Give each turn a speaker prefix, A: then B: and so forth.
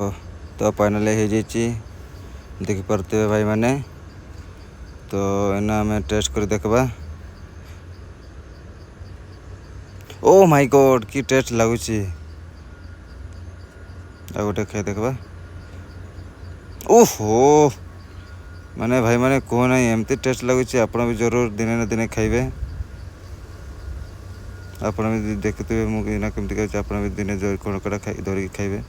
A: तो फाइनली हो जाइए देखिपे भाई मैंने। तो एना आम टेस्ट कर देखबा। ओ माय गॉड की टेस्ट लगुच। आ गोटे खाई देखबा। ओहो माने भाई मैंने कहना एमती टेस्ट लगुच। आप भी जरूर दिने ना दिने खाइबे। आप भी देखुए मुझे कमी आप भी दिने धरिकी खाइबे।